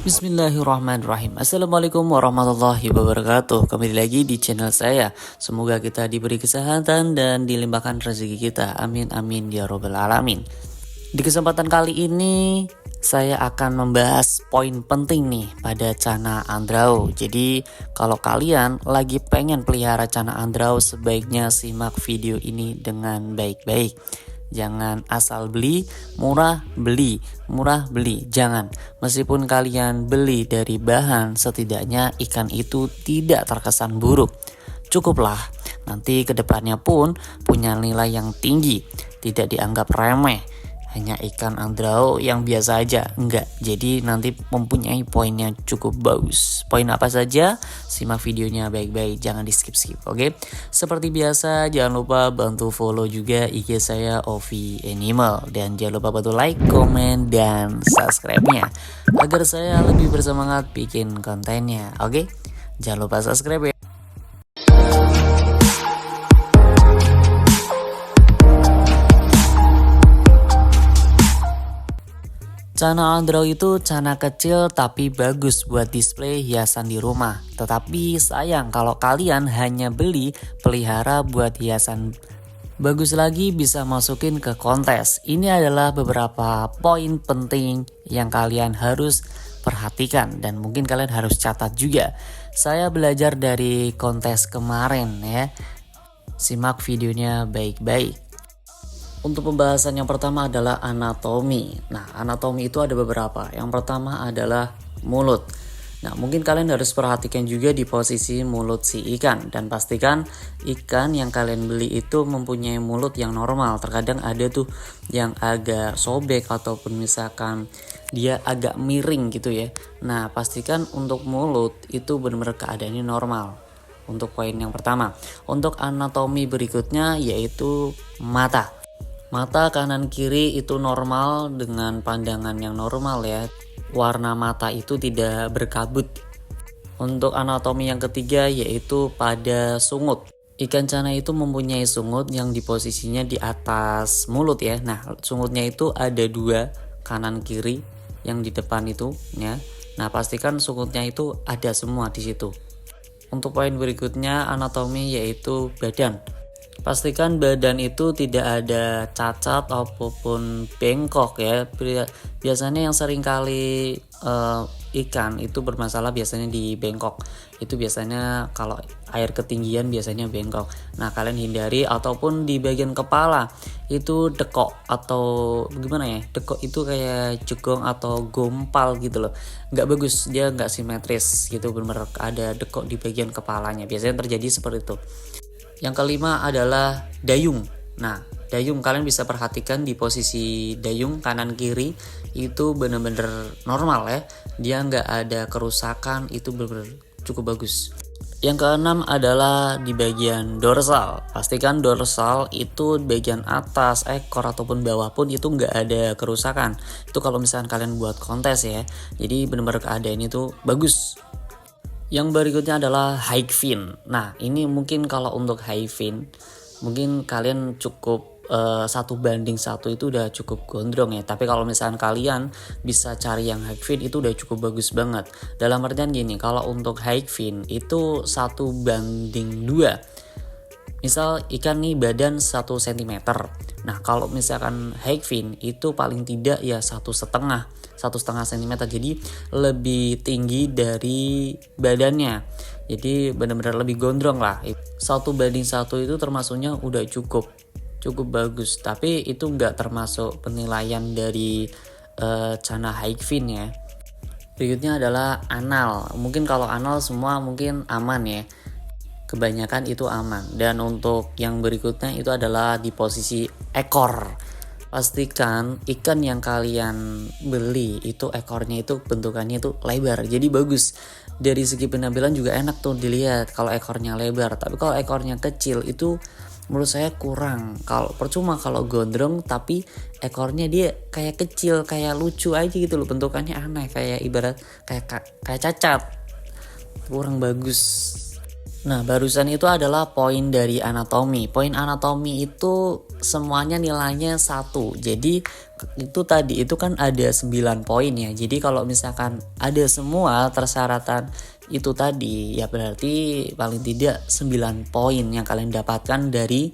Bismillahirrahmanirrahim. Assalamualaikum warahmatullahi wabarakatuh. Kembali lagi di channel saya. Semoga kita diberi kesehatan dan dilimpahkan rezeki kita. Amin amin ya robbal alamin. Di kesempatan kali ini saya akan membahas poin penting nih pada cana andrau. Jadi kalau kalian lagi pengen pelihara cana andrau, sebaiknya simak video ini dengan baik-baik. Jangan asal beli, murah beli, jangan. Meskipun kalian beli dari bahan, setidaknya ikan itu tidak terkesan buruk. Cukuplah, nanti kedepannya pun punya nilai yang tinggi, tidak dianggap remeh. Hanya ikan andrau yang biasa aja, enggak. Jadi nanti mempunyai poinnya cukup bagus. Poin apa saja? Simak videonya baik-baik, jangan di skip-skip, oke? Seperti biasa, jangan lupa bantu follow juga IG saya Ovi Animal. Dan jangan lupa bantu like, komen, dan subscribe-nya agar saya lebih bersemangat bikin kontennya, oke? Jangan lupa subscribe ya. Cana andrau itu cana kecil tapi bagus buat display hiasan di rumah. Tetapi sayang kalau kalian hanya beli pelihara buat hiasan. Bagus lagi bisa masukin ke kontes. Ini adalah beberapa poin penting yang kalian harus perhatikan dan mungkin kalian harus catat juga. Saya belajar dari kontes kemarin ya. Simak videonya baik-baik. Untuk pembahasan yang pertama adalah anatomi. Nah, anatomi itu ada beberapa. Yang pertama adalah mulut. Nah, mungkin kalian harus perhatikan juga di posisi mulut si ikan. Dan pastikan ikan yang kalian beli itu mempunyai mulut yang normal. Terkadang ada tuh yang agak sobek ataupun misalkan dia agak miring gitu ya. Nah, pastikan untuk mulut itu benar-benar keadaannya normal. Untuk poin yang pertama. Untuk anatomi berikutnya yaitu mata. Mata kanan kiri itu normal dengan pandangan yang normal ya. Warna mata itu tidak berkabut. Untuk anatomi yang ketiga yaitu pada sungut. Ikan cana itu mempunyai sungut yang di posisinya di atas mulut ya. Nah, sungutnya itu ada dua, kanan kiri yang di depan itu ya. Nah, pastikan sungutnya itu ada semua di situ. Untuk poin berikutnya anatomi yaitu badan. Pastikan badan itu tidak ada cacat ataupun bengkok ya. Biasanya yang sering kali ikan itu bermasalah biasanya di bengkok. Itu biasanya kalau air ketinggian biasanya bengkok. Nah, kalian hindari. Ataupun di bagian kepala itu dekok atau gimana ya, dekok itu kayak jegong atau gompal gitu loh. Nggak bagus, dia nggak simetris gitu, benar-benar ada dekok di bagian kepalanya. Biasanya terjadi seperti itu. Yang kelima adalah dayung. Nah, dayung kalian bisa perhatikan di posisi dayung kanan kiri itu benar-benar normal ya. Dia nggak ada kerusakan, itu benar-benar cukup bagus. Yang keenam adalah di bagian dorsal. Pastikan dorsal itu bagian atas ekor ataupun bawah pun itu nggak ada kerusakan. Itu kalau misalkan kalian buat kontes ya. Jadi benar-benar keadaan itu bagus. Yang berikutnya adalah high fin. Nah, ini mungkin kalau untuk high fin, mungkin kalian cukup 1:1 itu udah cukup gondrong ya. Tapi kalau misalkan kalian bisa cari yang high fin itu udah cukup bagus banget. Dalam artian gini, kalau untuk high fin itu 1:2. Misal ikan nih badan 1 cm. Nah, kalau misalkan high fin itu paling tidak ya 1,5 cm, jadi lebih tinggi dari badannya. Jadi benar-benar lebih gondrong lah. 1:1 itu termasuknya udah cukup bagus. Tapi itu nggak termasuk penilaian dari cana high fin ya. Berikutnya adalah anal. Mungkin kalau anal semua mungkin aman ya. Kebanyakan itu aman. Dan untuk yang berikutnya itu adalah di posisi ekor. Pastikan ikan yang kalian beli itu ekornya itu bentukannya itu lebar, jadi bagus. Dari segi penampilan juga enak tuh dilihat kalau ekornya lebar. Tapi kalau ekornya kecil itu menurut saya kurang. Kalau percuma kalau gondrong tapi ekornya dia kayak kecil, kayak lucu aja gitu loh, bentukannya aneh, kayak ibarat kayak cacat, kurang bagus. Nah, barusan itu adalah poin dari anatomi. Poin anatomi itu semuanya nilainya 1. Jadi itu tadi itu kan ada 9 poin ya. Jadi kalau misalkan ada semua persyaratan itu tadi, ya berarti paling tidak 9 poin yang kalian dapatkan dari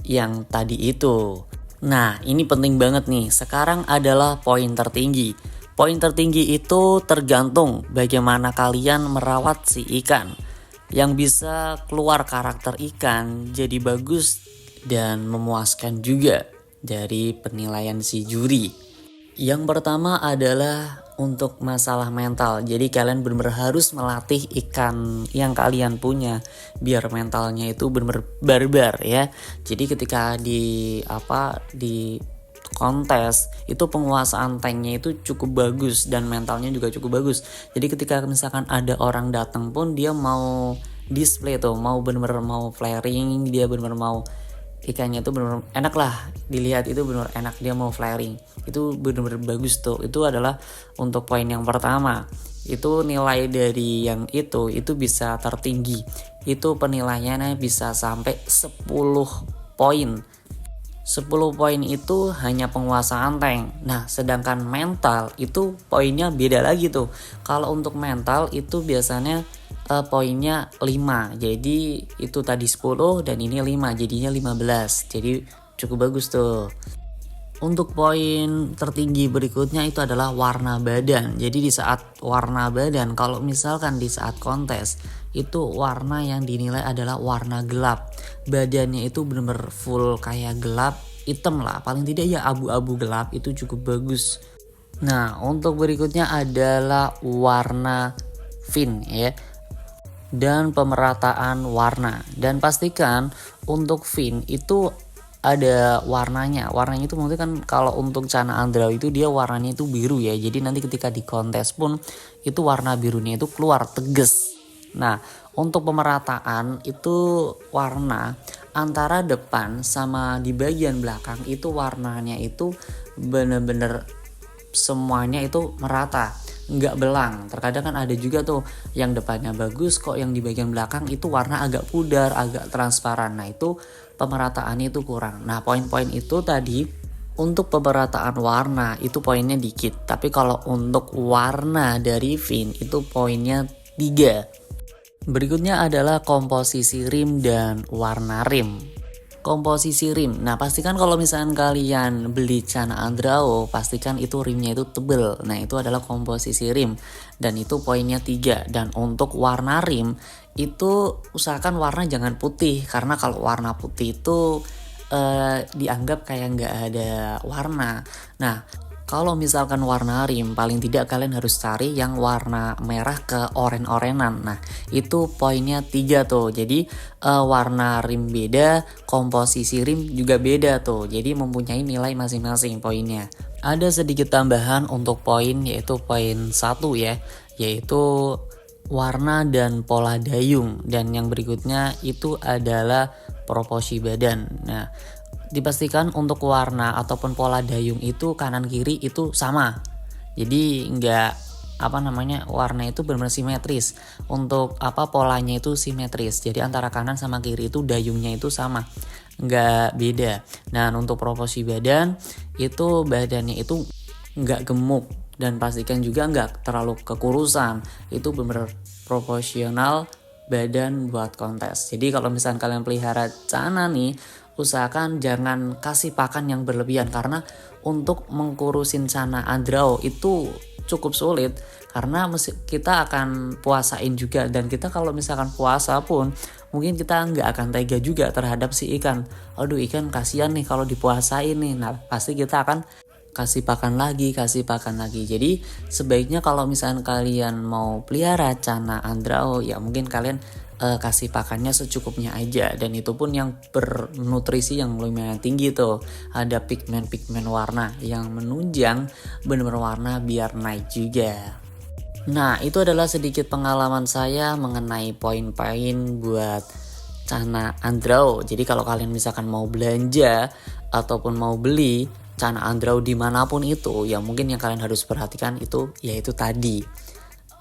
yang tadi itu. Nah, ini penting banget nih. Sekarang adalah poin tertinggi. Poin tertinggi itu tergantung bagaimana kalian merawat si ikan. Yang bisa keluar karakter ikan jadi bagus dan memuaskan juga dari penilaian si juri. Yang pertama adalah untuk masalah mental. Jadi kalian benar-benar harus melatih ikan yang kalian punya biar mentalnya itu benar-benar barbar ya. Jadi ketika di kontes itu penguasaan tanknya itu cukup bagus dan mentalnya juga cukup bagus. Jadi ketika misalkan ada orang datang pun dia mau display tuh, mau bener-bener mau flaring, dia bener-bener mau ikannya itu bener-bener enak lah dilihat, itu bener-bener enak, dia mau flaring, itu bener-bener bagus tuh. Itu adalah untuk poin yang pertama. Itu nilai dari yang itu bisa tertinggi, itu penilaiannya bisa sampai 10 poin. 10 poin itu hanya penguasaan tank. Nah, sedangkan mental itu poinnya beda lagi tuh. Kalau untuk mental itu biasanya poinnya 5. Jadi itu tadi 10 dan ini 5, jadinya 15. Jadi cukup bagus tuh. Untuk poin tertinggi berikutnya itu adalah warna badan. Jadi di saat warna badan, kalau misalkan di saat kontes itu warna yang dinilai adalah warna gelap. Badannya itu benar-benar full kayak gelap, hitam lah. Paling tidak ya abu-abu gelap, itu cukup bagus. Nah, untuk berikutnya adalah warna fin ya. Dan pemerataan warna. Dan pastikan untuk fin itu ada warnanya itu maksudnya kan kalau untuk Cana Andrao itu dia warnanya itu biru ya, jadi nanti ketika di kontes pun itu warna birunya itu keluar tegas. Nah, untuk pemerataan itu warna antara depan sama di bagian belakang itu warnanya itu bener-bener semuanya itu merata, nggak belang. Terkadang kan ada juga tuh yang depannya bagus kok yang di bagian belakang itu warna agak pudar, agak transparan. Nah, itu pemerataannya itu kurang. Nah, poin-poin itu tadi untuk pemerataan warna itu poinnya dikit. Tapi kalau untuk warna dari fin itu poinnya 3. Berikutnya adalah komposisi rim dan warna rim. Komposisi rim. Nah, pastikan kalau misalkan kalian beli Cana Andrao, pastikan itu rimnya itu tebel. Nah, itu adalah komposisi rim. Dan itu poinnya 3. Dan untuk warna rim, itu usahakan warna jangan putih. Karena kalau warna putih itu dianggap kayak nggak ada warna. Nah, kalau misalkan warna rim, paling tidak kalian harus cari yang warna merah ke oren-orenan. Nah, itu poinnya 3 tuh. Jadi warna rim beda, komposisi rim juga beda tuh. Jadi mempunyai nilai masing-masing poinnya. Ada sedikit tambahan untuk poin, yaitu poin 1 ya, yaitu warna dan pola dayung. Dan yang berikutnya itu adalah proporsi badan. Nah, dipastikan untuk warna ataupun pola dayung itu kanan kiri itu sama. Jadi warna itu benar-benar simetris. Untuk polanya itu simetris. Jadi antara kanan sama kiri itu dayungnya itu sama, nggak beda. Nah, untuk proporsi badan itu badannya itu nggak gemuk dan pastikan juga nggak terlalu kekurusan. Itu benar-benar proporsional badan buat kontes. Jadi kalau misalnya kalian pelihara Cana nih, usahakan jangan kasih pakan yang berlebihan, karena untuk mengkurusin Cana Andrao itu cukup sulit karena kita akan puasain juga, dan kita kalau misalkan puasa pun mungkin kita nggak akan tega juga terhadap si ikan. Aduh, ikan kasihan nih kalau dipuasain nih. Nah, pasti kita akan kasih pakan lagi. Jadi sebaiknya kalau misalkan kalian mau pelihara Cana Andrao, ya mungkin kalian kasih pakannya secukupnya aja, dan itu pun yang bernutrisi yang lumayan tinggi tuh. Ada pigmen warna yang menunjang benar-benar warna biar naik juga. Nah, itu adalah sedikit pengalaman saya mengenai poin-poin buat Cana Andrau. Jadi kalau kalian misalkan mau belanja ataupun mau beli Cana Andrau dimanapun itu, ya mungkin yang kalian harus perhatikan itu yaitu tadi.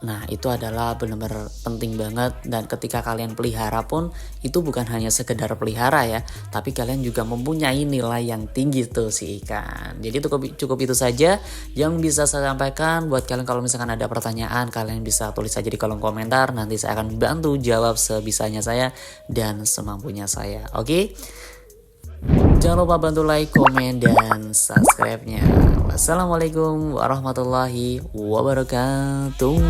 Nah itu adalah benar-benar penting banget, dan ketika kalian pelihara pun itu bukan hanya sekedar pelihara ya, tapi kalian juga mempunyai nilai yang tinggi tuh si ikan. Jadi cukup itu saja yang bisa saya sampaikan. Buat kalian kalau misalkan ada pertanyaan, kalian bisa tulis aja di kolom komentar, nanti saya akan bantu jawab sebisanya saya dan semampunya saya. Oke? Jangan lupa bantu like, komen, dan subscribe-nya. Wassalamualaikum warahmatullahi wabarakatuh.